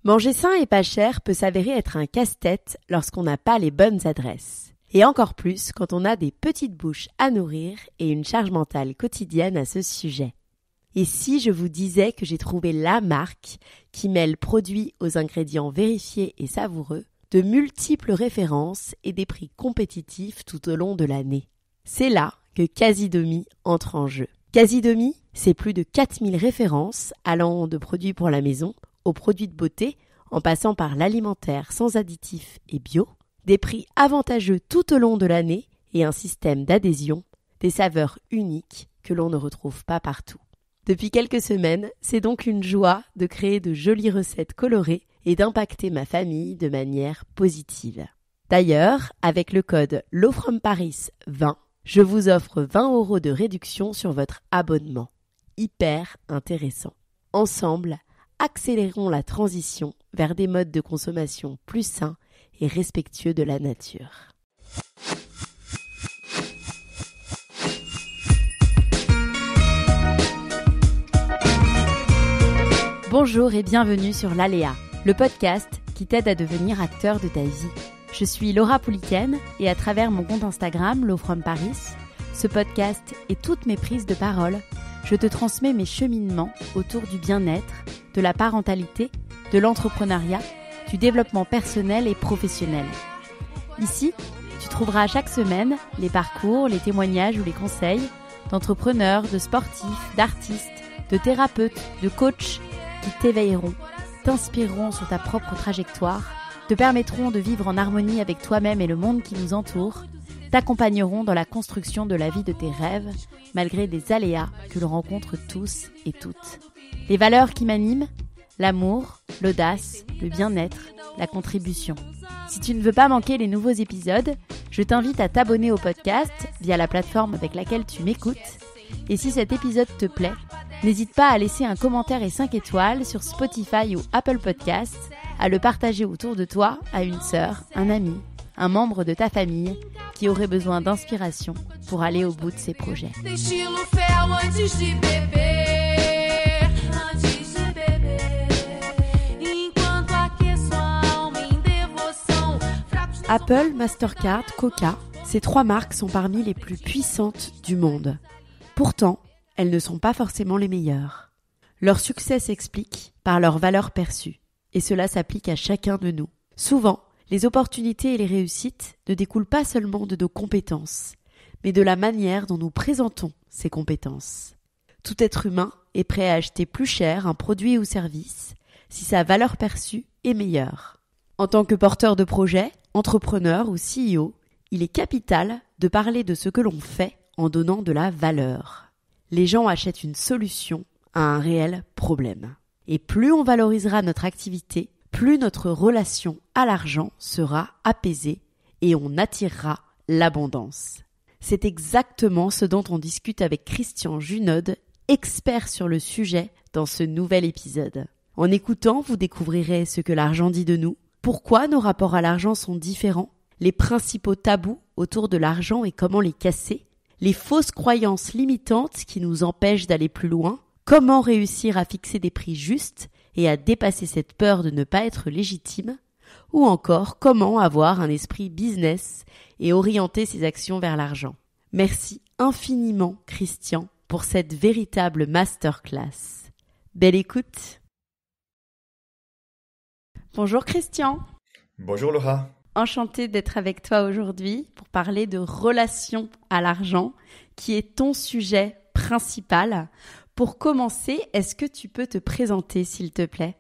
Manger sain et pas cher peut s'avérer être un casse-tête lorsqu'on n'a pas les bonnes adresses. Et encore plus quand on a des petites bouches à nourrir et une charge mentale quotidienne à ce sujet. Et si je vous disais que j'ai trouvé la marque qui mêle produits aux ingrédients vérifiés et savoureux, de multiples références et des prix compétitifs tout au long de l'année. C'est là que Casidomi entre en jeu. Casidomi, c'est plus de 4000 références allant de produits pour la maison aux produits de beauté, en passant par l'alimentaire sans additifs et bio, des prix avantageux tout au long de l'année et un système d'adhésion, des saveurs uniques que l'on ne retrouve pas partout. Depuis quelques semaines, c'est donc une joie de créer de jolies recettes colorées et d'impacter ma famille de manière positive. D'ailleurs, avec le code LOWFROMPARIS20, je vous offre 20 € de réduction sur votre abonnement. Hyper intéressant. Ensemble, accélérons la transition vers des modes de consommation plus sains et respectueux de la nature. Bonjour et bienvenue sur l'Aléa, le podcast qui t'aide à devenir acteur de ta vie. Je suis Laura Pouliken et à travers mon compte Instagram, LowFromParis, ce podcast et toutes mes prises de parole, je te transmets mes cheminements autour du bien-être, de la parentalité, de l'entrepreneuriat, du développement personnel et professionnel. Ici, tu trouveras chaque semaine les parcours, les témoignages ou les conseils d'entrepreneurs, de sportifs, d'artistes, de thérapeutes, de coachs qui t'éveilleront, t'inspireront sur ta propre trajectoire, te permettront de vivre en harmonie avec toi-même et le monde qui nous entoure, t'accompagneront dans la construction de la vie de tes rêves, malgré des aléas que l'on rencontre tous et toutes. Les valeurs qui m'animent, l'amour, l'audace, le bien-être, la contribution. Si tu ne veux pas manquer les nouveaux épisodes, je t'invite à t'abonner au podcast via la plateforme avec laquelle tu m'écoutes. Et si cet épisode te plaît, n'hésite pas à laisser un commentaire et 5 étoiles sur Spotify ou Apple Podcasts, à le partager autour de toi à une sœur, un ami, un membre de ta famille qui aurait besoin d'inspiration pour aller au bout de ses projets. Apple, Mastercard, Coca, ces 3 marques sont parmi les plus puissantes du monde. Pourtant, elles ne sont pas forcément les meilleures. Leur succès s'explique par leurs valeurs perçues, et cela s'applique à chacun de nous. Souvent, les opportunités et les réussites ne découlent pas seulement de nos compétences, mais de la manière dont nous présentons ces compétences. Tout être humain est prêt à acheter plus cher un produit ou service si sa valeur perçue est meilleure. En tant que porteur de projet, entrepreneur ou CEO, il est capital de parler de ce que l'on fait en donnant de la valeur. Les gens achètent une solution à un réel problème. Et plus on valorisera notre activité, plus notre relation à l'argent sera apaisée et on attirera l'abondance. C'est exactement ce dont on discute avec Christian Junod, expert sur le sujet dans ce nouvel épisode. En écoutant, vous découvrirez ce que l'argent dit de nous, pourquoi nos rapports à l'argent sont différents, les principaux tabous autour de l'argent et comment les casser, les fausses croyances limitantes qui nous empêchent d'aller plus loin, comment réussir à fixer des prix justes et à dépasser cette peur de ne pas être légitime, ou encore comment avoir un esprit business et orienter ses actions vers l'argent. Merci infiniment Christian pour cette véritable masterclass. Belle écoute. Bonjour Christian. Bonjour Laura. Enchantée d'être avec toi aujourd'hui pour parler de relation à l'argent, qui est ton sujet principal. Pour commencer, est-ce que tu peux te présenter, s'il te plaît ?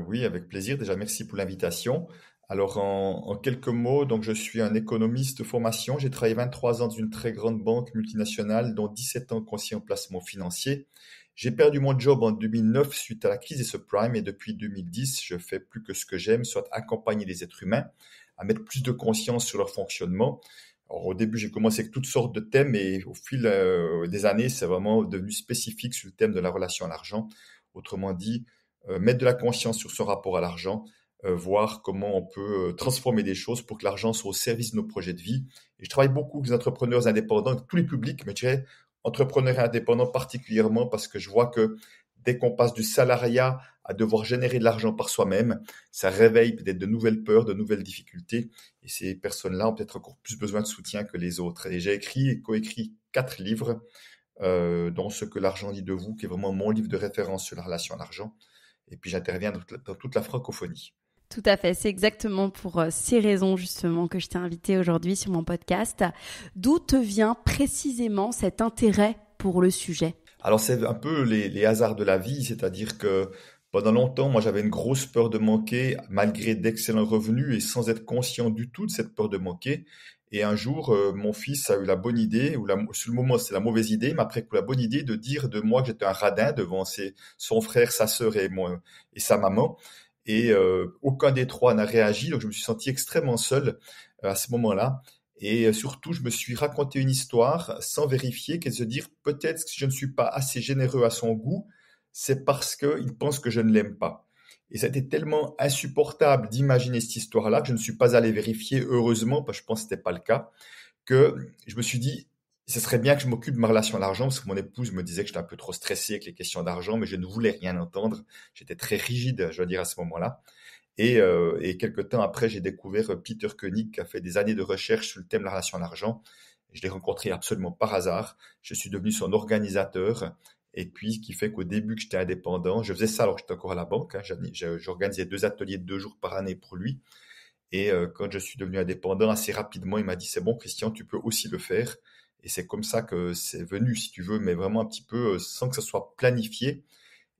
Oui, avec plaisir. Déjà, merci pour l'invitation. Alors, en quelques mots, donc je suis un économiste de formation. J'ai travaillé 23 ans dans une très grande banque multinationale, dont 17 ans conseiller en placement financier. J'ai perdu mon job en 2009 suite à la crise des subprimes et depuis 2010, je fais plus que ce que j'aime, soit accompagner les êtres humains à mettre plus de conscience sur leur fonctionnement. Alors, au début, j'ai commencé avec toutes sortes de thèmes et au fil des années, c'est vraiment devenu spécifique sur le thème de la relation à l'argent. Autrement dit, mettre de la conscience sur son rapport à l'argent, voir comment on peut transformer des choses pour que l'argent soit au service de nos projets de vie. Et je travaille beaucoup avec les entrepreneurs indépendants, avec tous les publics, mais je dirais entrepreneurs indépendants particulièrement parce que je vois que dès qu'on passe du salariat à devoir générer de l'argent par soi-même, ça réveille peut-être de nouvelles peurs, de nouvelles difficultés. Et ces personnes-là ont peut-être encore plus besoin de soutien que les autres. Et j'ai écrit et coécrit 4 livres, dont Ce que l'argent dit de vous, qui est vraiment mon livre de référence sur la relation à l'argent. Et puis j'interviens dans toute la francophonie. Tout à fait, c'est exactement pour ces raisons justement que je t'ai invité aujourd'hui sur mon podcast. D'où te vient précisément cet intérêt pour le sujet? Alors c'est un peu les hasards de la vie, c'est-à-dire que pendant longtemps, moi j'avais une grosse peur de manquer, malgré d'excellents revenus et sans être conscient du tout de cette peur de manquer. Et un jour, mon fils a eu la bonne idée, sur le moment c'était la mauvaise idée, mais après coup la bonne idée de dire de moi que j'étais un radin devant son frère, sa sœur et moi et sa maman. Et aucun des trois n'a réagi, donc je me suis senti extrêmement seul à ce moment-là. Et surtout, je me suis raconté une histoire sans vérifier, qu'est de se dire peut-être que si je ne suis pas assez généreux à son goût, c'est parce qu'il pense que je ne l'aime pas. Et ça a été tellement insupportable d'imaginer cette histoire-là que je ne suis pas allé vérifier, heureusement, parce que je pense que ce n'était pas le cas, que je me suis dit, ce serait bien que je m'occupe de ma relation à l'argent, parce que mon épouse me disait que j'étais un peu trop stressé avec les questions d'argent, mais je ne voulais rien entendre. J'étais très rigide, je dois dire, à ce moment-là. Et quelques temps après, j'ai découvert Peter Koenig, qui a fait des années de recherche sur le thème de la relation à l'argent. Je l'ai rencontré absolument par hasard. Je suis devenu son organisateur. Et puis, ce qui fait qu'au début que j'étais indépendant, je faisais ça alors que j'étais encore à la banque. J'organisais 2 ateliers de 2 jours par année pour lui. Et quand je suis devenu indépendant, assez rapidement, il m'a dit, c'est bon, Christian, tu peux aussi le faire. Et c'est comme ça que c'est venu, si tu veux, mais vraiment un petit peu sans que ce soit planifié.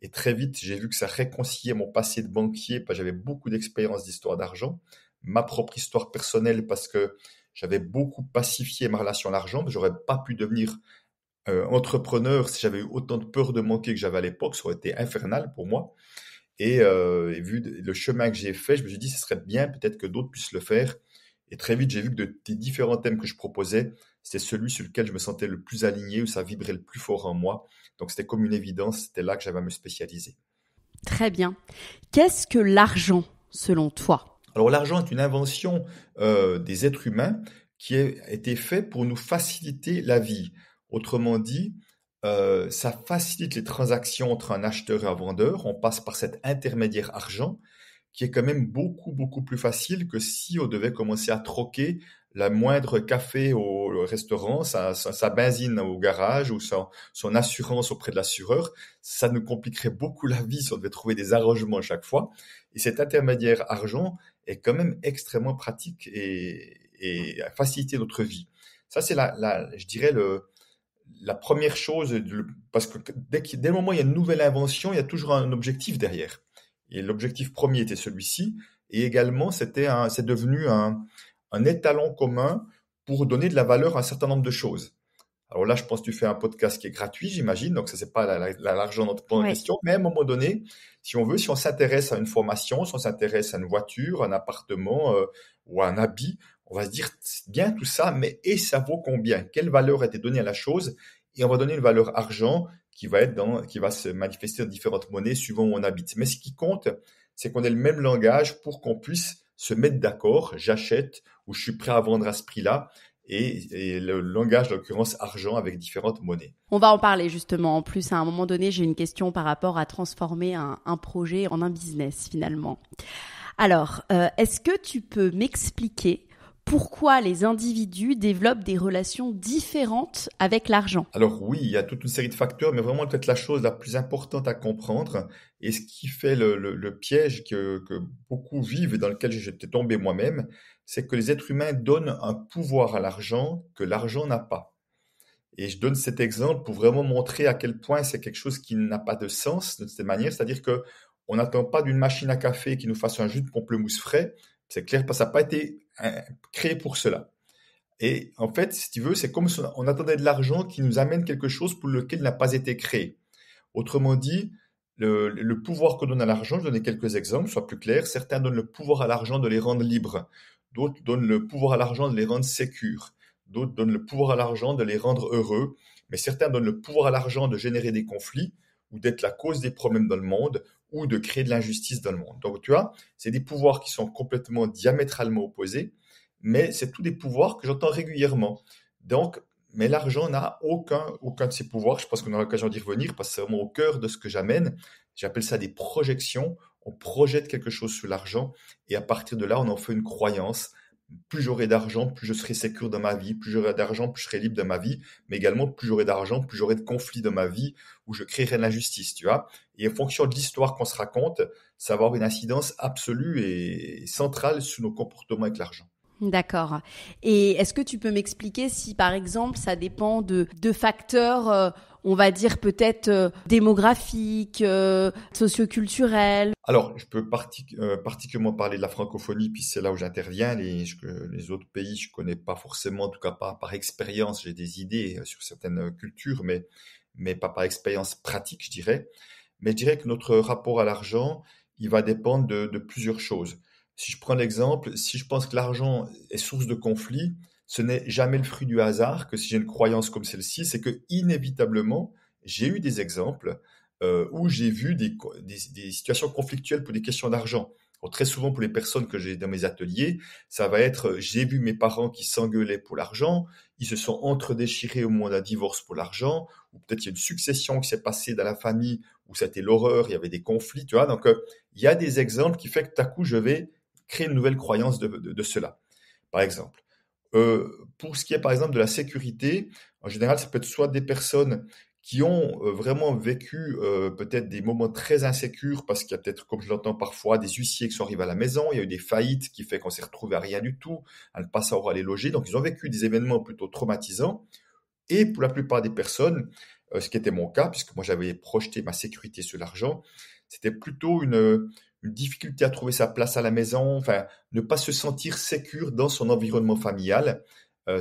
Et très vite, j'ai vu que ça réconciliait mon passé de banquier, parce que j'avais beaucoup d'expérience d'histoire d'argent, ma propre histoire personnelle, parce que j'avais beaucoup pacifié ma relation à l'argent. J'aurais pas pu devenir entrepreneur si j'avais eu autant de peur de manquer que j'avais à l'époque. Ça aurait été infernal pour moi. Et vu le chemin que j'ai fait, je me suis dit, ce serait bien peut-être que d'autres puissent le faire. Et très vite, j'ai vu que des différents thèmes que je proposais, c'était celui sur lequel je me sentais le plus aligné, où ça vibrait le plus fort en moi. Donc c'était comme une évidence, c'était là que j'avais à me spécialiser. Très bien. Qu'est-ce que l'argent, selon toi? Alors l'argent est une invention des êtres humains qui a été fait pour nous faciliter la vie. Autrement dit, ça facilite les transactions entre un acheteur et un vendeur. On passe par cet intermédiaire argent qui est quand même beaucoup, beaucoup plus facile que si on devait commencer à troquer la moindre café au restaurant, sa benzine au garage ou son assurance auprès de l'assureur. Ça nous compliquerait beaucoup la vie si on devait trouver des arrangements à chaque fois. Et cet intermédiaire argent est quand même extrêmement pratique et a facilité notre vie. Ça, c'est je dirais, la première chose, parce que dès le moment où il y a une nouvelle invention, il y a toujours un objectif derrière. Et l'objectif premier était celui-ci, et également c'est devenu un étalon commun pour donner de la valeur à un certain nombre de choses. Alors là, je pense que tu fais un podcast qui est gratuit, j'imagine, donc ça c'est pas l'argent dont tu poses en Oui. question, mais à un moment donné, si on s'intéresse à une formation, si on s'intéresse à une voiture, un appartement ou à un habit, on va se dire, c'est bien tout ça, mais et ça vaut combien? Quelle valeur a été donnée à la chose? Et on va donner une valeur argent qui va se manifester dans différentes monnaies suivant où on habite. Mais ce qui compte, c'est qu'on ait le même langage pour qu'on puisse se mettre d'accord, j'achète ou je suis prêt à vendre à ce prix-là, et le langage, en l'occurrence argent, avec différentes monnaies. On va en parler justement. En plus, à un moment donné, j'ai une question par rapport à transformer un projet en un business finalement. Alors, est-ce que tu peux m'expliquer pourquoi les individus développent des relations différentes avec l'argent? Alors oui, il y a toute une série de facteurs, mais vraiment peut-être la chose la plus importante à comprendre, et ce qui fait le piège que beaucoup vivent et dans lequel j'étais tombé moi-même, c'est que les êtres humains donnent un pouvoir à l'argent que l'argent n'a pas. Et je donne cet exemple pour vraiment montrer à quel point c'est quelque chose qui n'a pas de sens de cette manière, c'est-à-dire que on n'attend pas d'une machine à café qui nous fasse un jus de pamplemousse frais, c'est clair, parce que ça n'a pas été créé pour cela. Et en fait, si tu veux, c'est comme si on attendait de l'argent qui nous amène quelque chose pour lequel il n'a pas été créé. Autrement dit, le pouvoir que donne à l'argent, je vais donner quelques exemples, soit plus clair. Certains donnent le pouvoir à l'argent de les rendre libres. D'autres donnent le pouvoir à l'argent de les rendre sécures. D'autres donnent le pouvoir à l'argent de les rendre heureux. Mais certains donnent le pouvoir à l'argent de générer des conflits ou d'être la cause des problèmes dans le monde ou de créer de l'injustice dans le monde. Donc tu vois, c'est des pouvoirs qui sont complètement diamétralement opposés, mais c'est tous des pouvoirs que j'entends régulièrement. Donc, mais l'argent n'a aucun de ses pouvoirs. Je pense qu'on aura l'occasion d'y revenir parce que c'est vraiment au cœur de ce que j'amène. J'appelle ça des projections. On projette quelque chose sur l'argent et à partir de là, on en fait une croyance. Plus j'aurai d'argent, plus je serai sécure dans ma vie. Plus j'aurai d'argent, plus je serai libre dans ma vie. Mais également, plus j'aurai d'argent, plus j'aurai de conflits dans ma vie où je créerai de l'injustice, tu vois. Et en fonction de l'histoire qu'on se raconte, ça va avoir une incidence absolue et centrale sur nos comportements avec l'argent. D'accord. Et est-ce que tu peux m'expliquer si, par exemple, ça dépend de facteurs, on va dire peut-être démographiques, socioculturels? Alors, je peux particulièrement parler de la francophonie, puis c'est là où j'interviens. Les autres pays, je connais pas forcément, en tout cas pas par expérience. J'ai des idées sur certaines cultures, mais pas par expérience pratique, je dirais. Mais je dirais que notre rapport à l'argent, il va dépendre de plusieurs choses. Si je prends l'exemple, si je pense que l'argent est source de conflit, ce n'est jamais le fruit du hasard que si j'ai une croyance comme celle-ci, c'est que inévitablement, j'ai eu des exemples où j'ai vu des situations conflictuelles pour des questions d'argent. Alors, très souvent pour les personnes que j'ai dans mes ateliers, ça va être j'ai vu mes parents qui s'engueulaient pour l'argent, ils se sont entre-déchirés au moment d'un divorce pour l'argent, ou peut-être il y a une succession qui s'est passée dans la famille où c'était l'horreur, il y avait des conflits, tu vois. Donc il y a des exemples qui fait que tout à coup je vais créer une nouvelle croyance de cela. Par exemple, pour ce qui est par exemple de la sécurité, en général, ça peut être soit des personnes qui ont vraiment vécu peut-être des moments très insécures parce qu'il y a peut-être, comme je l'entends parfois, des huissiers qui sont arrivés à la maison, il y a eu des faillites qui fait qu'on s'est retrouvé à rien du tout, à ne pas savoir où aller loger. Donc ils ont vécu des événements plutôt traumatisants. Et pour la plupart des personnes, ce qui était mon cas, puisque moi j'avais projeté ma sécurité sur l'argent, c'était plutôt une difficulté à trouver sa place à la maison, enfin, ne pas se sentir sécure dans son environnement familial.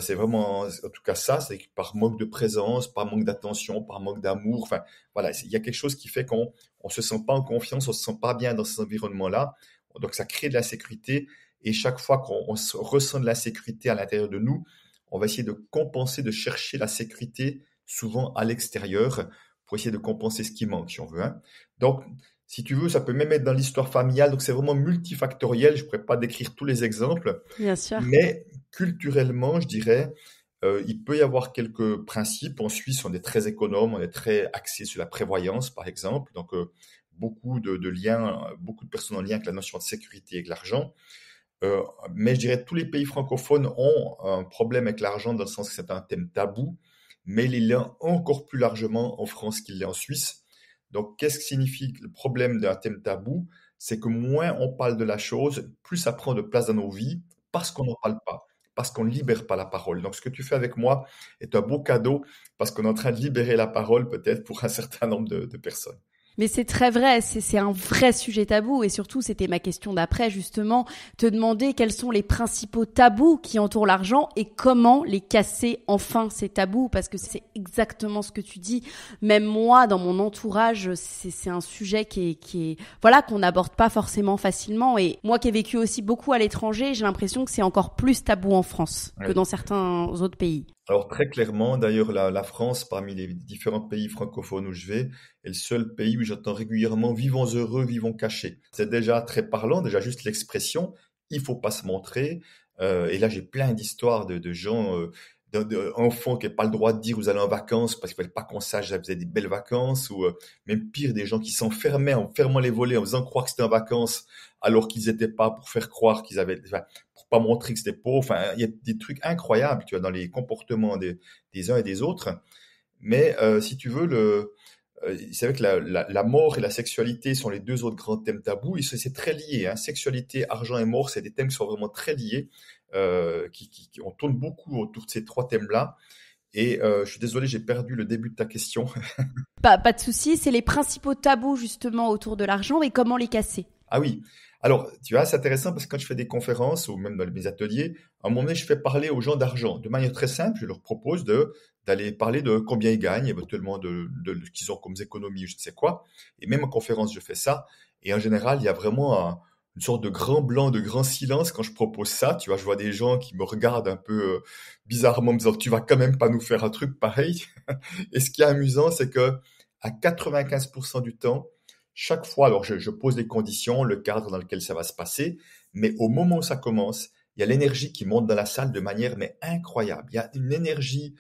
C'est vraiment, en tout cas ça, c'est par manque de présence, par manque d'attention, par manque d'amour. Enfin, voilà, il y a quelque chose qui fait qu'on ne se sent pas en confiance, on se sent pas bien dans cet environnement-là. Donc ça crée de l'insécurité. Et chaque fois qu'on ressent de l'insécurité à l'intérieur de nous, on va essayer de compenser, de chercher la sécurité souvent à l'extérieur pour essayer de compenser ce qui manque, si on veut, hein. Donc, si tu veux, ça peut même être dans l'histoire familiale. Donc, c'est vraiment multifactoriel. Je ne pourrais pas décrire tous les exemples, Bien sûr. mais culturellement, je dirais, il peut y avoir quelques principes. En Suisse, on est très économe, on est très axé sur la prévoyance, par exemple. Donc, beaucoup de liens, beaucoup de personnes en lien avec la notion de sécurité et avec l'argent. Mais je dirais que tous les pays francophones ont un problème avec l'argent dans le sens que c'est un thème tabou, mais il l'est encore plus largement en France qu'il l'est en Suisse. Donc, qu'est-ce que signifie le problème d'un thème tabou? C'est que moins on parle de la chose, plus ça prend de place dans nos vies parce qu'on n'en parle pas, parce qu'on ne libère pas la parole. Donc, ce que tu fais avec moi est un beau cadeau parce qu'on est en train de libérer la parole peut-être pour un certain nombre de personnes. Mais c'est très vrai, c'est un vrai sujet tabou et surtout c'était ma question d'après justement, te demander quels sont les principaux tabous qui entourent l'argent et comment les casser enfin ces tabous parce que c'est exactement ce que tu dis. Même moi dans mon entourage, c'est un sujet qui est voilà qu'on n'aborde pas forcément facilement et moi qui ai vécu aussi beaucoup à l'étranger, j'ai l'impression que c'est encore plus tabou en France que Oui. dans certains autres pays. Alors très clairement, d'ailleurs, la France, parmi les différents pays francophones où je vais, est le seul pays où j'entends régulièrement vivons heureux, vivons cachés. C'est déjà très parlant, déjà juste l'expression, il faut pas se montrer. Et là, j'ai plein d'histoires de gens, enfants qui n'avaient pas le droit de dire vous allez en vacances parce qu'il fallait pas qu'on sache qu'ils faisaient des belles vacances, ou même pire, des gens qui s'enfermaient en fermant les volets, en faisant croire que c'était en vacances alors qu'ils n'étaient pas, pour faire croire qu'ils avaient, enfin, pour pas montrer que c'était pauvre. Enfin, il y a des trucs incroyables, tu vois, dans les comportements des uns et des autres. Mais si tu veux, c'est vrai que la mort et la sexualité sont les deux autres grands thèmes tabous. Et c'est très lié, hein. Sexualité, argent et mort, c'est des thèmes qui sont vraiment très liés. On tourne beaucoup autour de ces trois thèmes-là. Et je suis désolé, j'ai perdu le début de ta question. Pas de souci, c'est les principaux tabous justement autour de l'argent et comment les casser. Ah oui. Alors, tu vois, c'est intéressant parce que quand je fais des conférences ou même dans mes ateliers, à un moment donné, je fais parler aux gens d'argent. De manière très simple, je leur propose d'aller parler de combien ils gagnent, éventuellement de ce qu'ils ont comme économie ou je ne sais quoi. Et même en conférence, je fais ça. Et en général, il y a vraiment une sorte de grand blanc, de grand silence quand je propose ça. Tu vois, je vois des gens qui me regardent un peu bizarrement, me disant, tu vas quand même pas nous faire un truc pareil. Et ce qui est amusant, c'est que à 95% du temps, chaque fois, alors je pose les conditions, le cadre dans lequel ça va se passer, mais au moment où ça commence, il y a l'énergie qui monte dans la salle de manière mais incroyable. Il y a une énergie,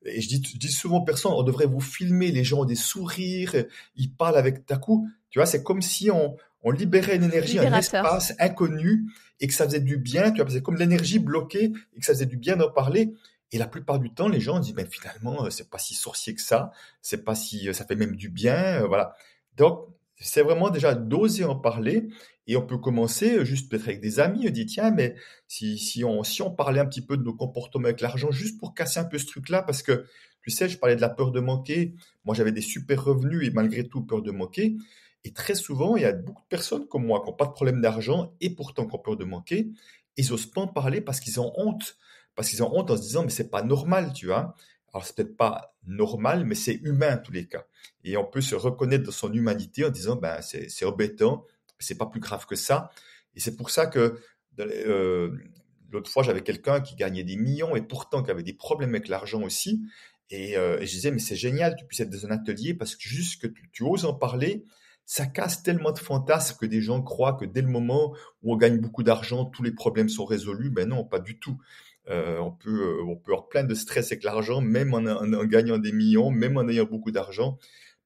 Et je dis souvent aux personnes, on devrait vous filmer, les gens ont des sourires, ils parlent avec d'un coup. Tu vois, c'est comme si on libérait une énergie, un Libérateur. espace inconnu et que ça faisait du bien. Tu vois, c'est comme l'énergie bloquée et que ça faisait du bien d'en parler. Et la plupart du temps, les gens disent, ben finalement, c'est pas si sorcier que ça. C'est pas si, ça fait même du bien. Voilà. Donc, c'est vraiment déjà d'oser en parler. Et on peut commencer juste peut-être avec des amis. On dit, tiens, mais si on parlait un petit peu de nos comportements avec l'argent, juste pour casser un peu ce truc-là, parce que, tu sais, je parlais de la peur de manquer. Moi, j'avais des super revenus et malgré tout, peur de manquer. Et très souvent, il y a beaucoup de personnes comme moi qui n'ont pas de problème d'argent et pourtant qui ont peur de manquer. Ils n'osent pas en parler parce qu'ils ont honte. Parce qu'ils ont honte en se disant, mais c'est pas normal, tu vois. Alors, c'est peut-être pas normal, mais c'est humain en tous les cas. Et on peut se reconnaître dans son humanité en disant, ben, c'est embêtant, c'est pas plus grave que ça. Et c'est pour ça que l'autre fois, j'avais quelqu'un qui gagnait des millions et pourtant qui avait des problèmes avec l'argent aussi. Et je disais, mais c'est génial, tu puisses être dans un atelier parce que juste que tu oses en parler, ça casse tellement de fantasmes que des gens croient que dès le moment où on gagne beaucoup d'argent, tous les problèmes sont résolus. Ben non, pas du tout. On peut avoir plein de stress avec l'argent, même en gagnant des millions, même en ayant beaucoup d'argent,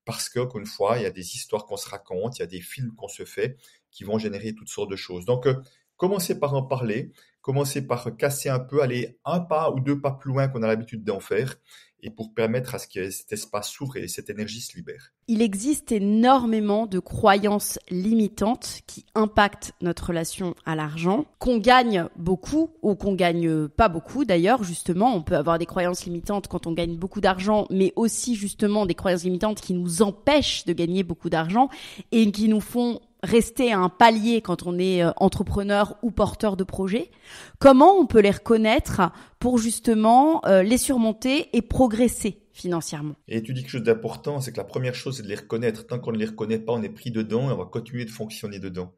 parce que, encore une fois, il y a des histoires qu'on se raconte, il y a des films qu'on se fait qui vont générer toutes sortes de choses. Donc, commencez par en parler, commencez par casser un peu, aller un pas ou deux pas plus loin qu'on a l'habitude d'en faire, et pour permettre à ce que cet espace s'ouvre et cette énergie se libère. Il existe énormément de croyances limitantes qui impactent notre relation à l'argent. Qu'on gagne beaucoup ou qu'on gagne pas beaucoup d'ailleurs, justement, on peut avoir des croyances limitantes quand on gagne beaucoup d'argent, mais aussi justement des croyances limitantes qui nous empêchent de gagner beaucoup d'argent et qui nous font rester à un palier quand on est entrepreneur ou porteur de projet. Comment on peut les reconnaître pour justement les surmonter et progresser financièrement? Et tu dis quelque chose d'important, c'est que la première chose, c'est de les reconnaître. Tant qu'on ne les reconnaît pas, on est pris dedans et on va continuer de fonctionner dedans.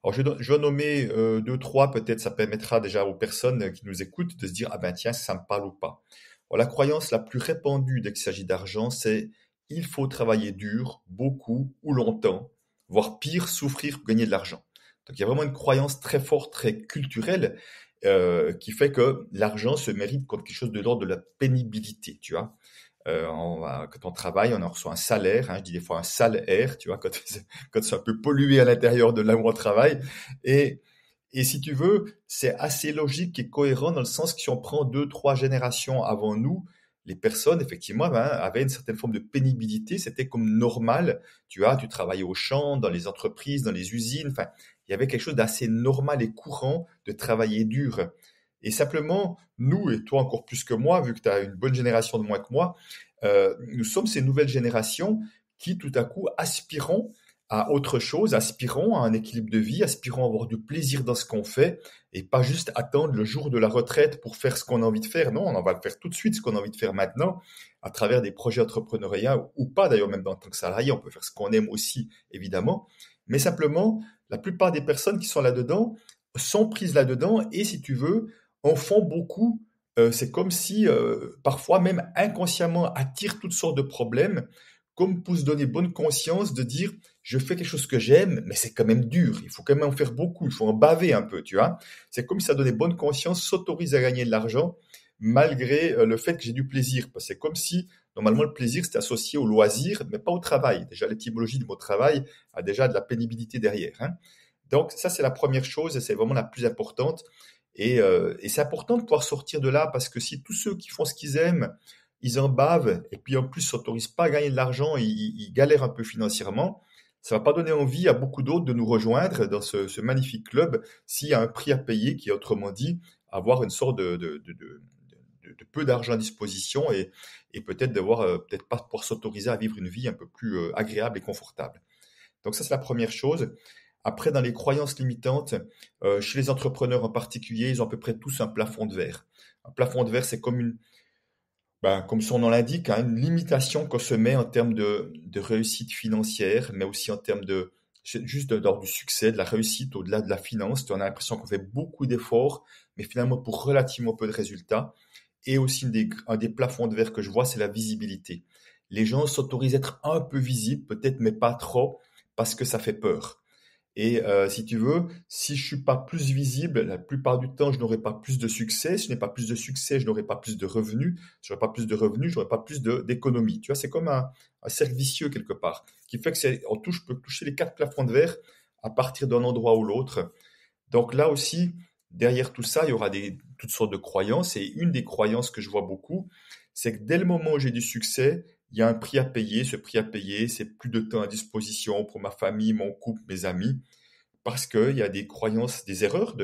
Alors, je vais nommer deux, trois, peut-être ça permettra déjà aux personnes qui nous écoutent de se dire, ah ben tiens, ça me parle ou pas. Alors, la croyance la plus répandue dès qu'il s'agit d'argent, c'est il faut travailler dur, beaucoup ou longtemps, voire pire, souffrir pour gagner de l'argent. Donc, il y a vraiment une croyance très forte, très culturelle, qui fait que l'argent se mérite comme quelque chose de l'ordre de la pénibilité, tu vois. Quand on travaille, on en reçoit un salaire, hein, je dis des fois un salaire, tu vois, quand c'est un peu pollué à l'intérieur de là où on travaille. Et, et si tu veux, c'est assez logique et cohérent dans le sens que si on prend deux, trois générations avant nous, les personnes, effectivement, ben, avaient une certaine forme de pénibilité, c'était comme normal. Tu vois, tu travaillais au champ, dans les entreprises, dans les usines, enfin, il y avait quelque chose d'assez normal et courant de travailler dur. Et simplement, nous, et toi encore plus que moi, vu que tu as une bonne génération de moins que moi, nous sommes ces nouvelles générations qui, tout à coup, aspirons à autre chose, aspirons à un équilibre de vie, aspirons à avoir du plaisir dans ce qu'on fait et pas juste attendre le jour de la retraite pour faire ce qu'on a envie de faire. Non, on va le faire tout de suite, ce qu'on a envie de faire maintenant, à travers des projets entrepreneuriaux ou pas, d'ailleurs, même en tant que salarié, on peut faire ce qu'on aime aussi, évidemment. Mais simplement, la plupart des personnes qui sont là-dedans sont prises là-dedans et, si tu veux, en font beaucoup. C'est comme si, parfois même inconsciemment, attire toutes sortes de problèmes, comme pour se donner bonne conscience de dire, je fais quelque chose que j'aime, mais c'est quand même dur, il faut quand même en faire beaucoup, il faut en baver un peu, tu vois. C'est comme si ça donnait bonne conscience, s'autorise à gagner de l'argent, malgré le fait que j'ai du plaisir. Parce que c'est comme si, normalement, le plaisir, c'était associé au loisir, mais pas au travail. Déjà, l'étymologie du mot travail a déjà de la pénibilité derrière, hein. Donc, ça, c'est la première chose et c'est vraiment la plus importante. Et c'est important de pouvoir sortir de là parce que si tous ceux qui font ce qu'ils aiment, ils en bavent et puis en plus s'autorisent pas à gagner de l'argent, ils galèrent un peu financièrement, ça va pas donner envie à beaucoup d'autres de nous rejoindre dans ce magnifique club s'il y a un prix à payer qui est autrement dit avoir une sorte de peu d'argent à disposition et peut-être devoir peut-être pas pouvoir s'autoriser à vivre une vie un peu plus agréable et confortable. Donc ça, c'est la première chose. Après, dans les croyances limitantes, chez les entrepreneurs en particulier, ils ont à peu près tous un plafond de verre. Un plafond de verre, c'est comme son nom l'indique, hein, une limitation qu'on se met en termes de réussite financière, mais aussi en termes d'ordre du succès, de la réussite au-delà de la finance. On a l'impression qu'on fait beaucoup d'efforts, mais finalement pour relativement peu de résultats. Et aussi un des plafonds de verre que je vois, c'est la visibilité. Les gens s'autorisent à être un peu visibles, peut-être, mais pas trop, parce que ça fait peur. Et si tu veux, si je suis pas plus visible, la plupart du temps, je n'aurai pas plus de succès. Si je n'ai pas plus de succès, je n'aurai pas plus de revenus. Si je n'aurai pas plus de revenus, je n'aurai pas plus d'économies. Tu vois, c'est comme un cercle vicieux quelque part, qui fait que je peux toucher les quatre plafonds de verre à partir d'un endroit ou l'autre. Donc là aussi, derrière tout ça, il y aura toutes sortes de croyances. Et une des croyances que je vois beaucoup, c'est que dès le moment où j'ai du succès, il y a un prix à payer. Ce prix à payer, c'est plus de temps à disposition pour ma famille, mon couple, mes amis, parce qu'il y a des croyances, des erreurs,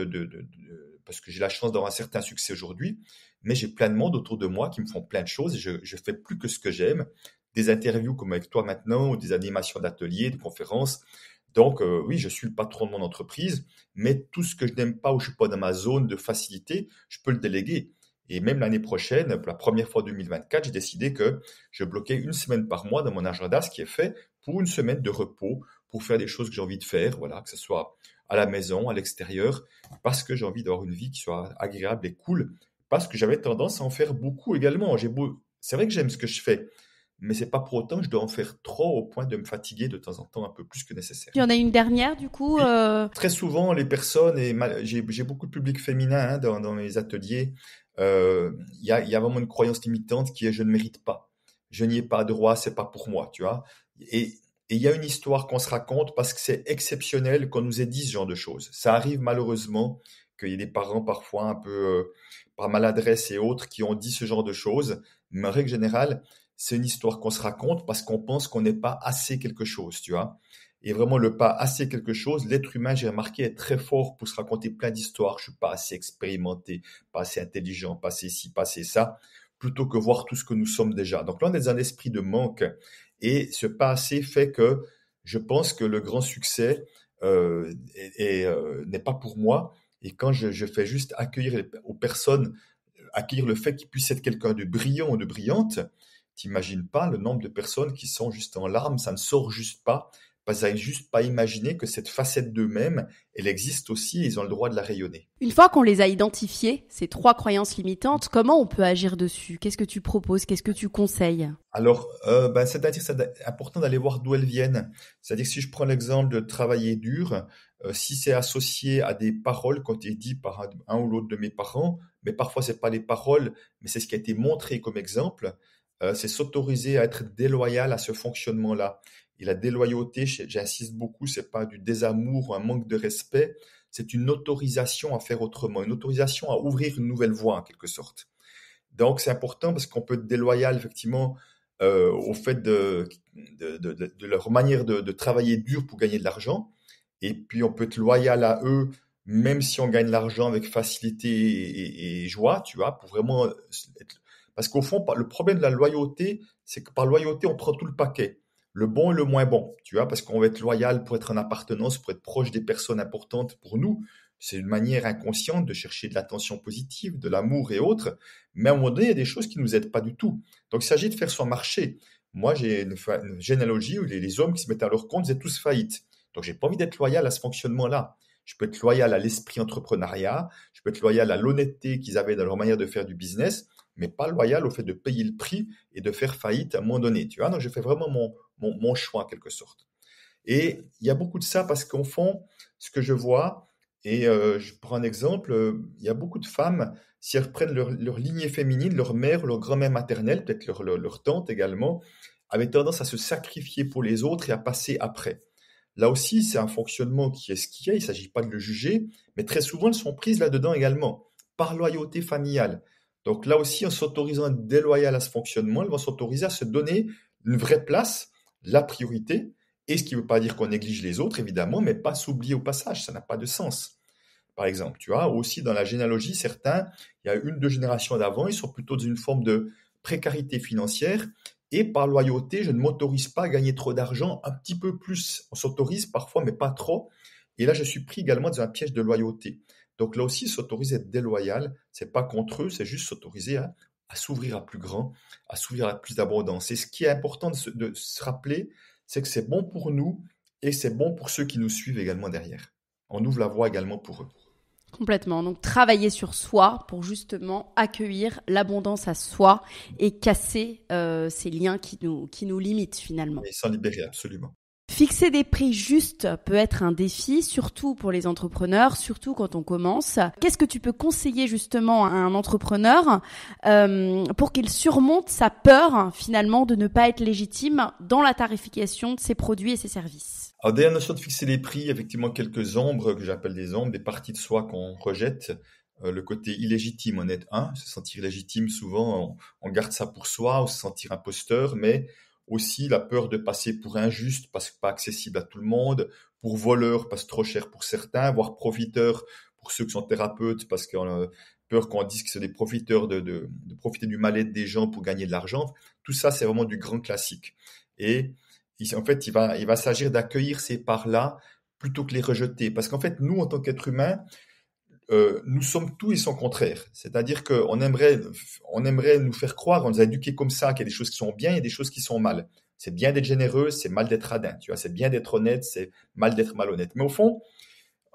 parce que j'ai la chance d'avoir un certain succès aujourd'hui, mais j'ai plein de monde autour de moi qui me font plein de choses et je fais plus que ce que j'aime. Des interviews comme avec toi maintenant, ou des animations d'ateliers, de conférences. Donc, oui, je suis le patron de mon entreprise, mais tout ce que je n'aime pas ou je suis pas dans ma zone de facilité, je peux le déléguer. Et même l'année prochaine, pour la première fois en 2024, j'ai décidé que je bloquais une semaine par mois dans mon agenda, ce qui est fait pour une semaine de repos, pour faire des choses que j'ai envie de faire, voilà, que ce soit à la maison, à l'extérieur, parce que j'ai envie d'avoir une vie qui soit agréable et cool, parce que j'avais tendance à en faire beaucoup également. C'est vrai que j'aime ce que je fais, mais c'est pas pour autant que je dois en faire trop au point de me fatiguer de temps en temps un peu plus que nécessaire. Il y en a une dernière, du coup. Oui. Très souvent, les personnes, j'ai beaucoup de public féminin hein, dans mes ateliers, il y a vraiment une croyance limitante qui est je ne mérite pas. Je n'y ai pas droit, c'est pas pour moi, tu vois. Et et il y a une histoire qu'on se raconte parce que c'est exceptionnel qu'on nous ait dit ce genre de choses. Ça arrive malheureusement qu'il y ait des parents parfois un peu par maladresse et autres qui ont dit ce genre de choses. Mais en règle générale, c'est une histoire qu'on se raconte parce qu'on pense qu'on n'est pas assez quelque chose, tu vois. Et vraiment, le pas assez quelque chose, l'être humain, j'ai remarqué, est très fort pour se raconter plein d'histoires. Je suis pas assez expérimenté, pas assez intelligent, pas assez ci, pas assez ça, plutôt que voir tout ce que nous sommes déjà. Donc là, on est dans un esprit de manque. Et ce pas assez fait que je pense que le grand succès n'est pas pour moi. Et quand je fais juste accueillir aux personnes, accueillir le fait qu'ils puissent être quelqu'un de brillant ou de brillante, t'imagines pas le nombre de personnes qui sont juste en larmes, ça ne sort juste pas, parce qu'ils n'arrivent juste pas à imaginer que cette facette d'eux-mêmes, elle existe aussi et ils ont le droit de la rayonner. Une fois qu'on les a identifiées, ces 3 croyances limitantes, comment on peut agir dessus? Qu'est-ce que tu proposes? Qu'est-ce que tu conseilles? Alors, c'est-à-dire c'est important d'aller voir d'où elles viennent. C'est-à-dire que si je prends l'exemple de travailler dur, si c'est associé à des paroles qui ont été dites par un ou l'autre de mes parents, mais parfois c'est pas les paroles, mais c'est ce qui a été montré comme exemple, c'est s'autoriser à être déloyal à ce fonctionnement-là. Et la déloyauté, j'insiste beaucoup, c'est pas du désamour ou un manque de respect, c'est une autorisation à faire autrement, une autorisation à ouvrir une nouvelle voie en quelque sorte. Donc c'est important parce qu'on peut être déloyal effectivement au fait de leur manière de travailler dur pour gagner de l'argent. Et puis, on peut être loyal à eux, même si on gagne l'argent avec facilité et joie, tu vois, pour vraiment être... Parce qu'au fond, le problème de la loyauté, c'est que par loyauté, on prend tout le paquet. Le bon et le moins bon, tu vois, parce qu'on va être loyal pour être en appartenance, pour être proche des personnes importantes pour nous. C'est une manière inconsciente de chercher de l'attention positive, de l'amour et autres. Mais à un moment donné, il y a des choses qui ne nous aident pas du tout. Donc, il s'agit de faire son marché. Moi, j'ai une généalogie où les hommes qui se mettent à leur compte faisaient tous faillite. Donc, j'ai pas envie d'être loyal à ce fonctionnement-là. Je peux être loyal à l'esprit entrepreneuriat, je peux être loyal à l'honnêteté qu'ils avaient dans leur manière de faire du business, mais pas loyal au fait de payer le prix et de faire faillite à un moment donné. Tu vois, donc je fais vraiment mon choix en quelque sorte. Et il y a beaucoup de ça parce qu'au fond, ce que je vois, et je prends un exemple, il y a beaucoup de femmes, si elles reprennent leur lignée féminine, leur mère, leur grand-mère maternelle, peut-être leur tante également, avaient tendance à se sacrifier pour les autres et à passer après. Là aussi, c'est un fonctionnement qui est ce qui est, il ne s'agit pas de le juger, mais très souvent, elles sont prises là-dedans également, par loyauté familiale. Donc là aussi, en s'autorisant à être déloyal à ce fonctionnement, elles vont s'autoriser à se donner une vraie place, la priorité, et ce qui ne veut pas dire qu'on néglige les autres, évidemment, mais pas s'oublier au passage, ça n'a pas de sens. Par exemple, tu vois, aussi dans la généalogie, certains, il y a une, deux générations d'avant, ils sont plutôt dans une forme de précarité financière, et par loyauté, je ne m'autorise pas à gagner trop d'argent, un petit peu plus. On s'autorise parfois, mais pas trop. Et là, je suis pris également dans un piège de loyauté. Donc là aussi, s'autoriser à être déloyal, c'est pas contre eux, c'est juste s'autoriser à s'ouvrir à plus grand, à s'ouvrir à plus d'abondance. Et ce qui est important de se rappeler, c'est que c'est bon pour nous et c'est bon pour ceux qui nous suivent également derrière. On ouvre la voie également pour eux. Complètement. Donc, travailler sur soi pour justement accueillir l'abondance à soi et casser ces liens qui nous limitent finalement. Et s'en libérer, absolument. Fixer des prix justes peut être un défi, surtout pour les entrepreneurs, surtout quand on commence. Qu'est-ce que tu peux conseiller justement à un entrepreneur pour qu'il surmonte sa peur finalement de ne pas être légitime dans la tarification de ses produits et ses services? Alors, derrière la notion de fixer les prix, effectivement, quelques ombres que j'appelle des ombres, des parties de soi qu'on rejette. Le côté illégitime en est un. Se sentir légitime, souvent, on garde ça pour soi, ou se sentir imposteur, mais aussi la peur de passer pour injuste parce que pas accessible à tout le monde, pour voleur parce que trop cher pour certains, voire profiteur pour ceux qui sont thérapeutes parce qu'on a peur qu'on dise que c'est des profiteurs de profiter du mal-être des gens pour gagner de l'argent. Tout ça, c'est vraiment du grand classique. Et en fait, il va s'agir d'accueillir ces parts-là plutôt que les rejeter. Parce qu'en fait, nous, en tant qu'êtres humains, nous sommes tout et son contraire. C'est-à-dire qu'on aimerait nous faire croire, on nous a éduqués comme ça, qu'il y a des choses qui sont bien, il y a des choses qui sont mal. C'est bien d'être généreux, c'est mal d'être radin. Tu vois, c'est bien d'être honnête, c'est mal d'être malhonnête. Mais au fond,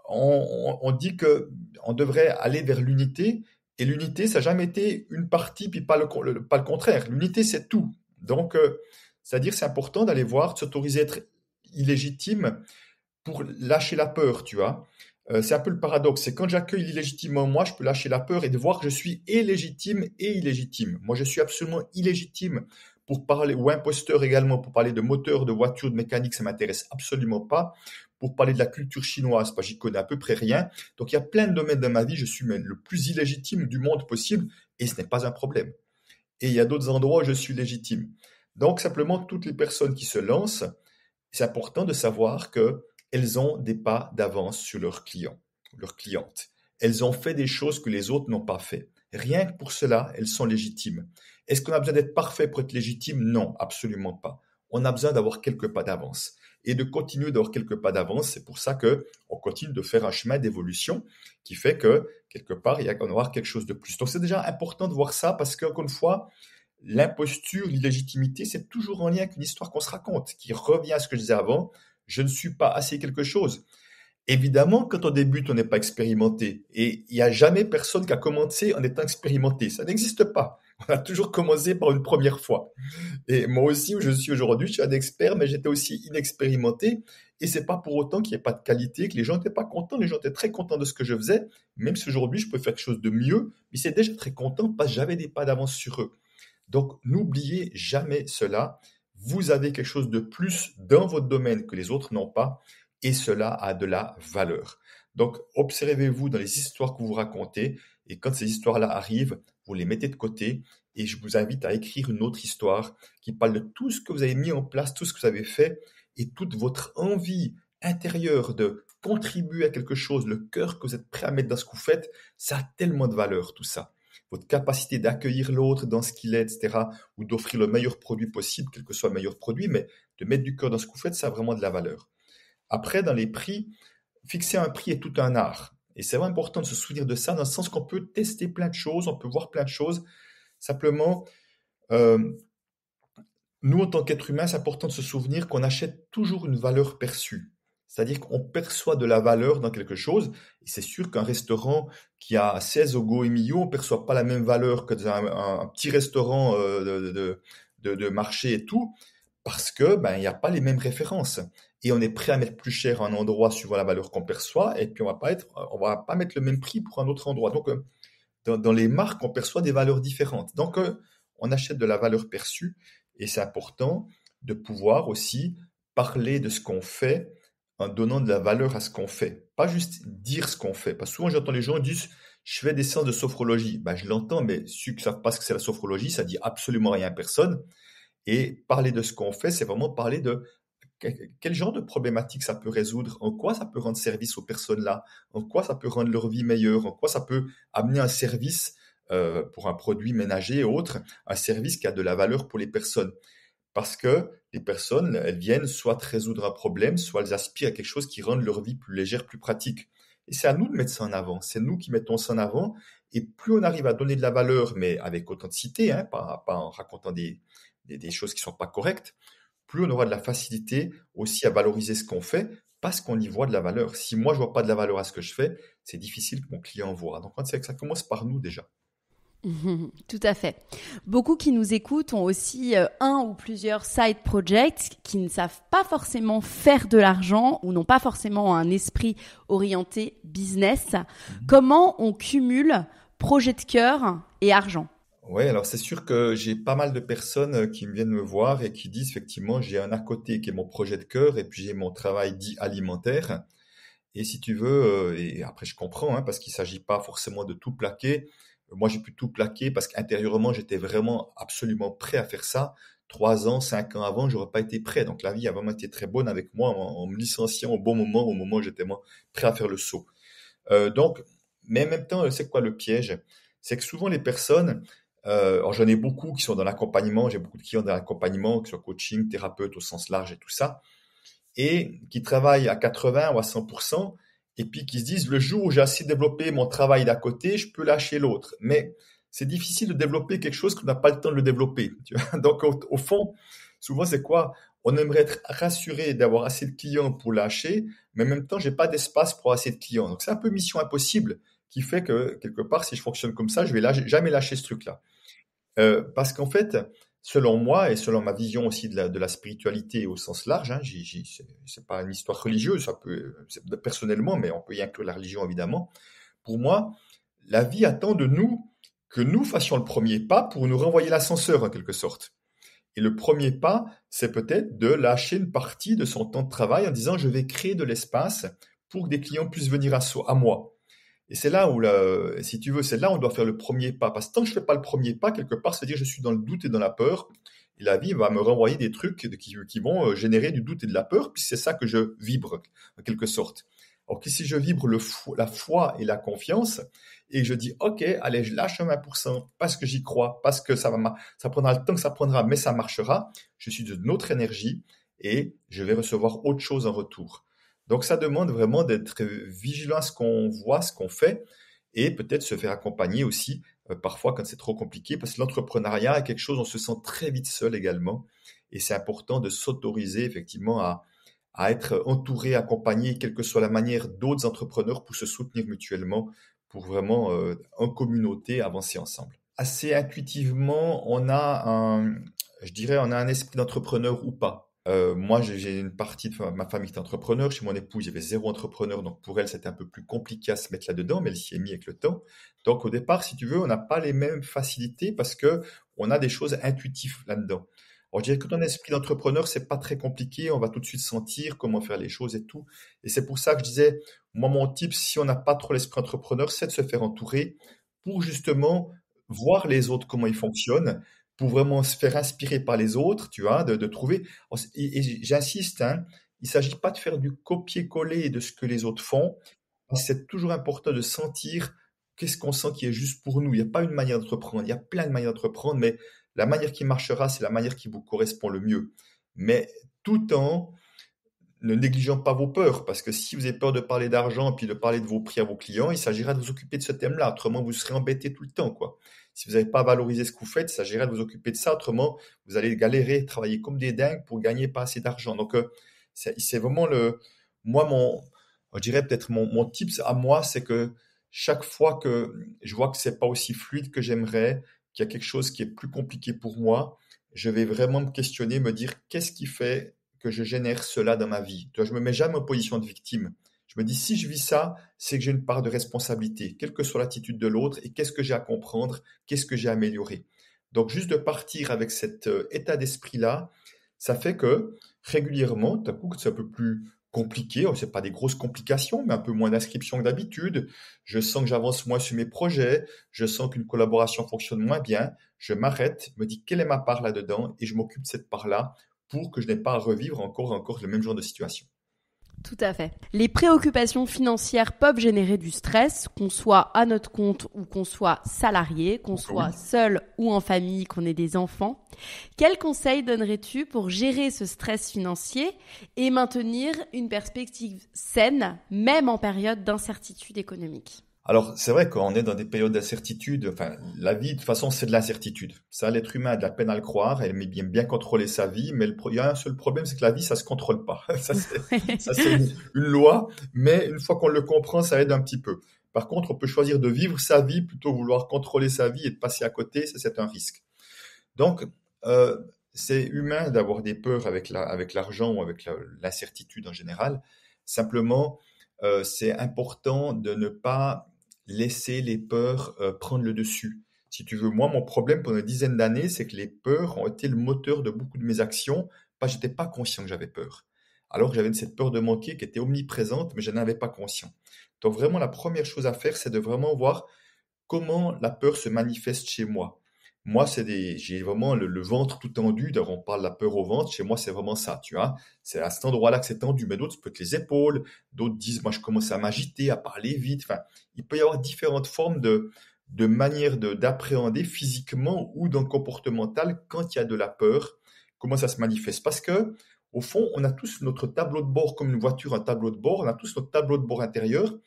on dit que on devrait aller vers l'unité, et l'unité, ça n'a jamais été une partie, puis pas le contraire. L'unité, c'est tout. Donc, c'est-à-dire, c'est important d'aller voir, de s'autoriser à être illégitime pour lâcher la peur, tu vois. C'est un peu le paradoxe, c'est quand j'accueille l'illégitime en moi, je peux lâcher la peur et de voir que je suis et légitime et illégitime. Moi, je suis absolument illégitime pour parler, ou imposteur également, pour parler de moteur, de voiture, de mécanique, ça m'intéresse absolument pas. Pour parler de la culture chinoise, j'y connais à peu près rien. Donc, il y a plein de domaines de ma vie, je suis même le plus illégitime du monde possible, et ce n'est pas un problème. Et il y a d'autres endroits où je suis légitime. Donc, simplement, toutes les personnes qui se lancent, c'est important de savoir qu'elles ont des pas d'avance sur leurs clients, leurs clientes. Elles ont fait des choses que les autres n'ont pas fait. Rien que pour cela, elles sont légitimes. Est-ce qu'on a besoin d'être parfait pour être légitime? Non, absolument pas. On a besoin d'avoir quelques pas d'avance et de continuer d'avoir quelques pas d'avance. C'est pour ça que on continue de faire un chemin d'évolution qui fait que quelque part, il y a qu'on avoir quelque chose de plus. Donc c'est déjà important de voir ça parce qu'encore une fois, l'imposture, l'illégitimité, c'est toujours en lien avec une histoire qu'on se raconte, qui revient à ce que je disais avant. Je ne suis pas assez quelque chose. Évidemment, quand on débute, on n'est pas expérimenté. Et il n'y a jamais personne qui a commencé en étant expérimenté. Ça n'existe pas. On a toujours commencé par une première fois. Et moi aussi, où je suis aujourd'hui, je suis un expert, mais j'étais aussi inexpérimenté. Et c'est pas pour autant qu'il n'y ait pas de qualité, que les gens n'étaient pas contents. Les gens étaient très contents de ce que je faisais. Même si aujourd'hui, je peux faire quelque chose de mieux, mais c'est déjà très content parce que j'avais des pas d'avance sur eux. Donc, n'oubliez jamais cela. Vous avez quelque chose de plus dans votre domaine que les autres n'ont pas, et cela a de la valeur. Donc, observez-vous dans les histoires que vous racontez, et quand ces histoires-là arrivent, vous les mettez de côté, et je vous invite à écrire une autre histoire qui parle de tout ce que vous avez mis en place, tout ce que vous avez fait, et toute votre envie intérieure de contribuer à quelque chose, le cœur que vous êtes prêt à mettre dans ce que vous faites, ça a tellement de valeur, tout ça. Votre capacité d'accueillir l'autre dans ce qu'il est, etc., ou d'offrir le meilleur produit possible, quel que soit le meilleur produit, mais de mettre du cœur dans ce que vous faites, ça a vraiment de la valeur. Après, dans les prix, fixer un prix est tout un art. Et c'est vraiment important de se souvenir de ça, dans le sens qu'on peut tester plein de choses, on peut voir plein de choses. Simplement, euh, nous, en tant qu'être humain, c'est important de se souvenir qu'on achète toujours une valeur perçue. C'est-à-dire qu'on perçoit de la valeur dans quelque chose. Et c'est sûr qu'un restaurant qui a 16 au Go Emilio, on ne perçoit pas la même valeur que dans un petit restaurant de marché et tout, parce que il n'y a pas les mêmes références. Et on est prêt à mettre plus cher à un endroit suivant la valeur qu'on perçoit, et puis on va pas mettre le même prix pour un autre endroit. Donc, dans les marques, on perçoit des valeurs différentes. Donc, on achète de la valeur perçue, et c'est important de pouvoir aussi parler de ce qu'on fait en donnant de la valeur à ce qu'on fait. Pas juste dire ce qu'on fait. Parce que souvent, j'entends les gens dire, je fais des séances de sophrologie. Je l'entends, mais ceux qui ne savent pas ce que c'est la sophrologie, ça dit absolument rien à personne. Et parler de ce qu'on fait, c'est vraiment parler de quel genre de problématique ça peut résoudre, en quoi ça peut rendre service aux personnes-là, en quoi ça peut rendre leur vie meilleure, en quoi ça peut amener un service pour un produit ménager et autres, un service qui a de la valeur pour les personnes. Parce que les personnes, elles viennent soit résoudre un problème, soit elles aspirent à quelque chose qui rende leur vie plus légère, plus pratique. Et c'est à nous de mettre ça en avant, c'est nous qui mettons ça en avant, et plus on arrive à donner de la valeur, mais avec authenticité, pas en racontant des choses qui ne sont pas correctes, plus on aura de la facilité aussi à valoriser ce qu'on fait parce qu'on y voit de la valeur. Si moi, je vois pas de la valeur à ce que je fais, c'est difficile que mon client voit. Donc, c'est que ça commence par nous déjà. Tout à fait. Beaucoup qui nous écoutent ont aussi un ou plusieurs side projects qui ne savent pas forcément faire de l'argent ou n'ont pas forcément un esprit orienté business. Comment on cumule projet de cœur et argent? Oui, alors c'est sûr que j'ai pas mal de personnes qui viennent me voir et qui disent effectivement, j'ai un à côté qui est mon projet de cœur et puis j'ai mon travail dit alimentaire. Et si tu veux, et après je comprends, hein, parce qu'il s'agit pas forcément de tout plaquer. Moi, j'ai pu tout plaquer parce qu'intérieurement, j'étais vraiment absolument prêt à faire ça. 3 ans, 5 ans avant, j'aurais pas été prêt. Donc la vie a vraiment été très bonne avec moi en me licenciant au bon moment, au moment où j'étais moi prêt à faire le saut. Donc, mais en même temps, c'est quoi le piège? C'est que souvent les personnes, alors j'en ai beaucoup qui sont dans l'accompagnement, j'ai beaucoup de clients dans l'accompagnement, que ce soit coaching, thérapeute au sens large et tout ça, et qui travaillent à 80 ou à 100%, et puis qui se disent, le jour où j'ai assez développé mon travail d'à côté, je peux lâcher l'autre. Mais c'est difficile de développer quelque chose qu'on n'a pas le temps de le développer. Tu vois. Donc, au fond, souvent, c'est quoi? On aimerait être rassuré d'avoir assez de clients pour lâcher, mais en même temps, j'ai pas d'espace pour assez de clients. Donc, c'est un peu mission impossible qui fait que, quelque part, si je fonctionne comme ça, je vais jamais lâcher ce truc-là. Parce qu'en fait, selon moi et selon ma vision aussi de la spiritualité au sens large, hein, c'est pas une histoire religieuse, ça peut, personnellement, mais on peut y inclure la religion évidemment. Pour moi, la vie attend de nous que nous fassions le premier pas pour nous renvoyer l'ascenseur en quelque sorte. Et le premier pas, c'est peut-être de lâcher une partie de son temps de travail en disant je vais créer de l'espace pour que des clients puissent venir à moi. Et c'est là où, si tu veux, c'est là où on doit faire le premier pas. Parce que tant que je fais pas le premier pas, quelque part, c'est-à-dire je suis dans le doute et dans la peur. Et la vie va me renvoyer des trucs qui vont générer du doute et de la peur. Puis c'est ça que je vibre, en quelque sorte. Alors que si je vibre la foi et la confiance, et je dis, OK, allez, je lâche 20% parce que j'y crois, parce que ça prendra le temps que ça prendra, mais ça marchera. Je suis d'une autre énergie et je vais recevoir autre chose en retour. Donc ça demande vraiment d'être vigilant à ce qu'on voit, ce qu'on fait, et peut-être se faire accompagner aussi, parfois quand c'est trop compliqué, parce que l'entrepreneuriat est quelque chose, on se sent très vite seul également, et c'est important de s'autoriser effectivement à être entouré, accompagné, quelle que soit la manière d'autres entrepreneurs pour se soutenir mutuellement, pour vraiment en communauté avancer ensemble. Assez intuitivement, je dirais, on a un esprit d'entrepreneur ou pas. Moi, j'ai une partie de ma famille qui est entrepreneur. Chez mon épouse, il y avait zéro entrepreneur. Donc, pour elle, c'était un peu plus compliqué à se mettre là-dedans, mais elle s'y est mise avec le temps. Donc, au départ, si tu veux, on n'a pas les mêmes facilités parce que on a des choses intuitives là-dedans. Alors, je dirais que ton esprit d'entrepreneur, c'est pas très compliqué. On va tout de suite sentir comment faire les choses et tout. Et c'est pour ça que je disais, moi, mon type, si on n'a pas trop l'esprit entrepreneur, c'est de se faire entourer pour justement voir les autres comment ils fonctionnent, pour vraiment se faire inspirer par les autres, tu vois, de trouver. Et j'insiste, hein, il ne s'agit pas de faire du copier-coller de ce que les autres font. C'est toujours important de sentir qu'est-ce qu'on sent qui est juste pour nous. Il n'y a pas une manière d'entreprendre, il y a plein de manières d'entreprendre, mais la manière qui marchera, c'est la manière qui vous correspond le mieux. Mais tout en ne négligeant pas vos peurs, parce que si vous avez peur de parler d'argent et puis de parler de vos prix à vos clients, il s'agira de vous occuper de ce thème-là, autrement vous serez embêté tout le temps, quoi. Si vous n'avez pas valorisé ce que vous faites, il s'agira de vous occuper de ça, autrement vous allez galérer, travailler comme des dingues pour gagner pas assez d'argent. Donc c'est vraiment moi je dirais peut-être mon tips à moi, c'est que chaque fois que je vois que c'est pas aussi fluide que j'aimerais, qu'il y a quelque chose qui est plus compliqué pour moi, je vais vraiment me questionner, me dire qu'est-ce qui fait que je génère cela dans ma vie. Tu vois, je me mets jamais en position de victime. Je me dis, si je vis ça, c'est que j'ai une part de responsabilité, quelle que soit l'attitude de l'autre, et qu'est-ce que j'ai à comprendre, qu'est-ce que j'ai à améliorer. Donc, juste de partir avec cet état d'esprit-là, ça fait que régulièrement, tout à coup, c'est un peu plus compliqué. C'est pas des grosses complications, mais un peu moins d'inscriptions que d'habitude. Je sens que j'avance moins sur mes projets. Je sens qu'une collaboration fonctionne moins bien. Je m'arrête, me dis quelle est ma part là-dedans, et je m'occupe de cette part-là pour que je n'ai pas à revivre encore et encore le même genre de situation. Tout à fait. Les préoccupations financières peuvent générer du stress, qu'on soit à notre compte ou qu'on soit salarié, qu'on soit seul ou en famille, qu'on ait des enfants. Quels conseils donnerais-tu pour gérer ce stress financier et maintenir une perspective saine, même en période d'incertitude économique ? Alors, c'est vrai qu'on est dans des périodes d'incertitude. Enfin, la vie, de toute façon, c'est de l'incertitude. Ça, l'être humain a de la peine à le croire. Elle aime bien contrôler sa vie, mais il y a un seul problème, c'est que la vie, ça se contrôle pas. Ça, c'est une loi, mais une fois qu'on le comprend, ça aide un petit peu. Par contre, on peut choisir de vivre sa vie plutôt que vouloir contrôler sa vie et de passer à côté, ça c'est un risque. Donc, c'est humain d'avoir des peurs avec l'argent ou avec l'incertitude en général. Simplement, c'est important de ne pas laisser les peurs prendre le dessus. Si tu veux, moi, mon problème pendant une dizaine d'années, c'est que les peurs ont été le moteur de beaucoup de mes actions, parce que j'étais pas conscient que j'avais peur. Alors que j'avais cette peur de manquer qui était omniprésente, mais je n'avais pas conscience. Donc vraiment, la première chose à faire, c'est de vraiment voir comment la peur se manifeste chez moi. Moi, j'ai vraiment le ventre tout tendu. D'ailleurs, on parle de la peur au ventre. Chez moi, c'est vraiment ça, tu vois. C'est à cet endroit-là que c'est tendu. Mais d'autres, ça peut être les épaules. D'autres disent, moi, je commence à m'agiter, à parler vite. Enfin, il peut y avoir différentes formes de manières d'appréhender physiquement ou dans le comportemental quand il y a de la peur. Comment ça se manifeste? Parce que, au fond, on a tous notre tableau de bord comme une voiture, un tableau de bord. On a tous notre tableau de bord intérieur.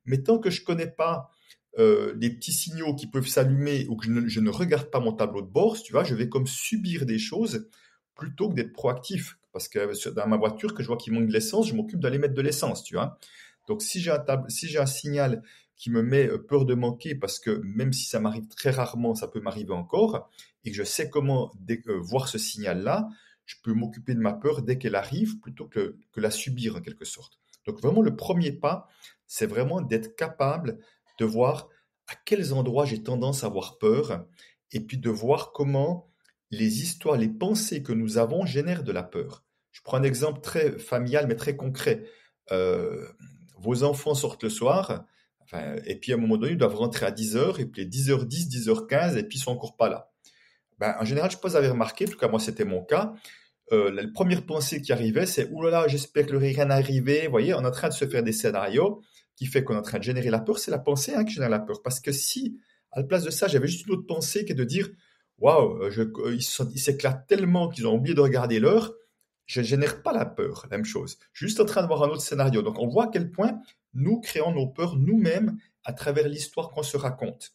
Mais tant que je connais pas des petits signaux qui peuvent s'allumer ou que je ne regarde pas mon tableau de bord, tu vois, je vais comme subir des choses plutôt que d'être proactif. Parce que dans ma voiture, que je vois qu'il manque de l'essence, je m'occupe d'aller mettre de l'essence, tu vois. Donc, si j'ai un signal qui me met peur de manquer, parce que même si ça m'arrive très rarement, ça peut m'arriver encore, et que je sais comment voir ce signal-là, je peux m'occuper de ma peur dès qu'elle arrive plutôt que la subir en quelque sorte. Donc, vraiment, le premier pas, c'est vraiment d'être capable de voir à quels endroits j'ai tendance à avoir peur, et puis de voir comment les histoires, les pensées que nous avons génèrent de la peur. Je prends un exemple très familial, mais très concret. Euh, Vos enfants sortent le soir, enfin, et puis à un moment donné, ils doivent rentrer à 10h, et puis 10h10, 10h15, et puis ils sont encore pas là. Ben, en général, je ne sais pas si vous avez remarqué, en tout cas moi c'était mon cas, la première pensée qui arrivait, c'est « Ouh là là, j'espère que rien n'est arrivé ». Vous voyez, on est en train de se faire des scénarios qui fait qu'on est en train de générer la peur. C'est la pensée qui génère la peur. Parce que si, à la place de ça, j'avais juste une autre pensée qui est de dire « Waouh, ils s'éclatent tellement qu'ils ont oublié de regarder l'heure », je ne génère pas la peur, la même chose. Je suis juste en train de voir un autre scénario. Donc on voit à quel point nous créons nos peurs nous-mêmes à travers l'histoire qu'on se raconte.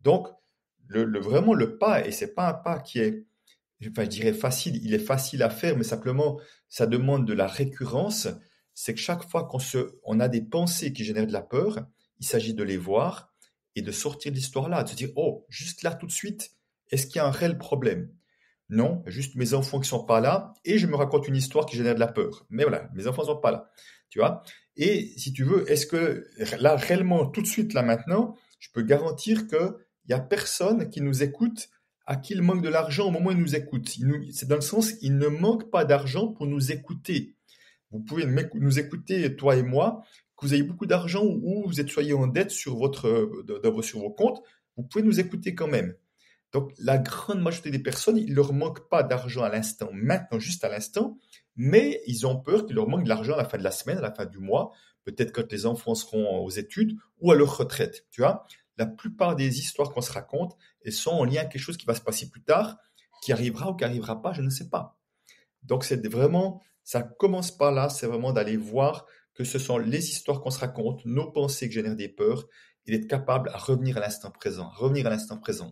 Donc, vraiment le pas, et c'est pas un pas qui est enfin, je dirais facile, il est facile à faire, mais simplement, ça demande de la récurrence. C'est que chaque fois on a des pensées qui génèrent de la peur, il s'agit de les voir et de sortir de l'histoire-là, de se dire, oh, juste là, tout de suite, est-ce qu'il y a un réel problème? Non, juste mes enfants qui sont pas là et je me raconte une histoire qui génère de la peur. Mais voilà, mes enfants sont pas là, tu vois? Et si tu veux, est-ce que là, réellement, tout de suite, là, maintenant, je peux garantir que il y a personne qui nous écoute à qui il manque de l'argent au moment où il nous écoute. C'est dans le sens, il ne manque pas d'argent pour nous écouter. Vous pouvez nous écouter, toi et moi, que vous ayez beaucoup d'argent ou vous soyez en dette sur sur vos comptes, vous pouvez nous écouter quand même. Donc, la grande majorité des personnes, il leur manque pas d'argent à l'instant, maintenant, juste à l'instant, mais ils ont peur qu'il leur manque de l'argent à la fin de la semaine, à la fin du mois, peut-être quand les enfants seront aux études ou à leur retraite, tu vois. La plupart des histoires qu'on se raconte, elles sont en lien avec quelque chose qui va se passer plus tard, qui arrivera ou qui arrivera pas, je ne sais pas. Donc, c'est vraiment, ça commence par là, c'est vraiment d'aller voir que ce sont les histoires qu'on se raconte, nos pensées qui génèrent des peurs, et d'être capable à revenir à l'instant présent,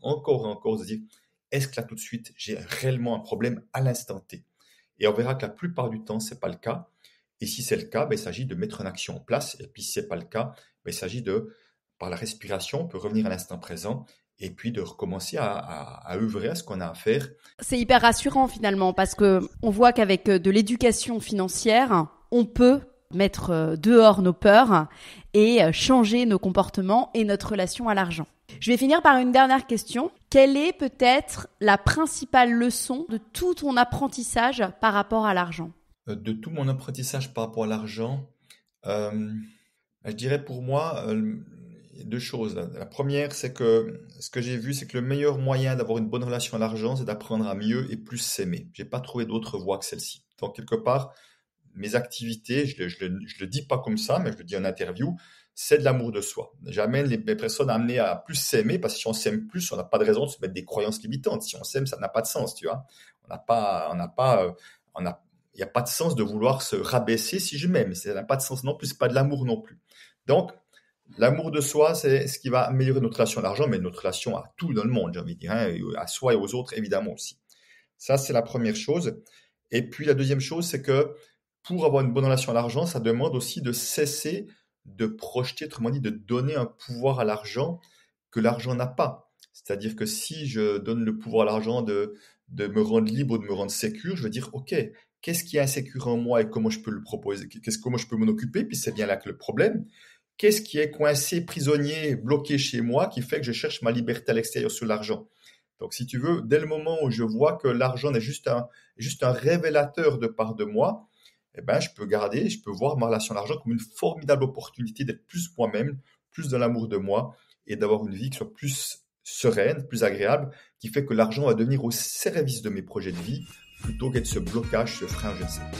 encore et encore, de se dire, est-ce que là tout de suite, j'ai réellement un problème à l'instant T? Et on verra que la plupart du temps, c'est pas le cas. Et si c'est le cas, ben, il s'agit de mettre une action en place. Et puis si c'est pas le cas, ben, il s'agit par la respiration, on peut revenir à l'instant présent et puis de recommencer à œuvrer à ce qu'on a à faire. C'est hyper rassurant finalement parce que on voit qu'avec de l'éducation financière, on peut mettre dehors nos peurs et changer nos comportements et notre relation à l'argent. Je vais finir par une dernière question. Quelle est peut-être la principale leçon de tout ton apprentissage par rapport à l'argent? De tout mon apprentissage par rapport à l'argent, je dirais pour moi deux choses. La première, c'est que ce que j'ai vu, c'est que le meilleur moyen d'avoir une bonne relation à l'argent, c'est d'apprendre à mieux et plus s'aimer. J'ai pas trouvé d'autre voie que celle-ci. Donc quelque part, mes activités, je le dis pas comme ça, mais je le dis en interview, c'est de l'amour de soi. J'amène les personnes amenées à plus s'aimer, parce que si on s'aime plus, on n'a pas de raison de se mettre des croyances limitantes. Si on s'aime, ça n'a pas de sens, tu vois. Il n'y a pas de sens de vouloir se rabaisser si je m'aime. Ça n'a pas de sens non plus, c'est pas de l'amour non plus. Donc, l'amour de soi, c'est ce qui va améliorer notre relation à l'argent, mais notre relation à tout dans le monde, j'ai envie de dire, hein, à soi et aux autres, évidemment aussi. Ça, c'est la première chose. Et puis, la deuxième chose, c'est que pour avoir une bonne relation à l'argent, ça demande aussi de cesser de projeter, autrement dit, de donner un pouvoir à l'argent que l'argent n'a pas. C'est-à-dire que si je donne le pouvoir à l'argent de me rendre libre, de me rendre sécure, je vais dire, OK, qu'est-ce qui est insécure en moi et comment je peux le proposer, comment je peux m'en occuper, puis c'est bien là que le problème. Qu'est-ce qui est coincé, prisonnier, bloqué chez moi qui fait que je cherche ma liberté à l'extérieur sur l'argent? Donc, si tu veux, dès le moment où je vois que l'argent est juste un révélateur de part de moi, eh ben, je peux voir ma relation à l'argent comme une formidable opportunité d'être plus moi-même, plus dans l'amour de moi et d'avoir une vie qui soit plus sereine, plus agréable, qui fait que l'argent va devenir au service de mes projets de vie plutôt qu'être ce blocage, ce frein, je ne sais pas.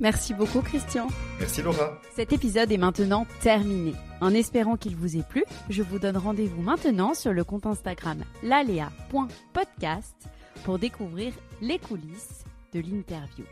Merci beaucoup Christian. Merci Laura. Cet épisode est maintenant terminé. En espérant qu'il vous ait plu, je vous donne rendez-vous maintenant sur le compte Instagram lalea.podcast pour découvrir les coulisses de l'interview.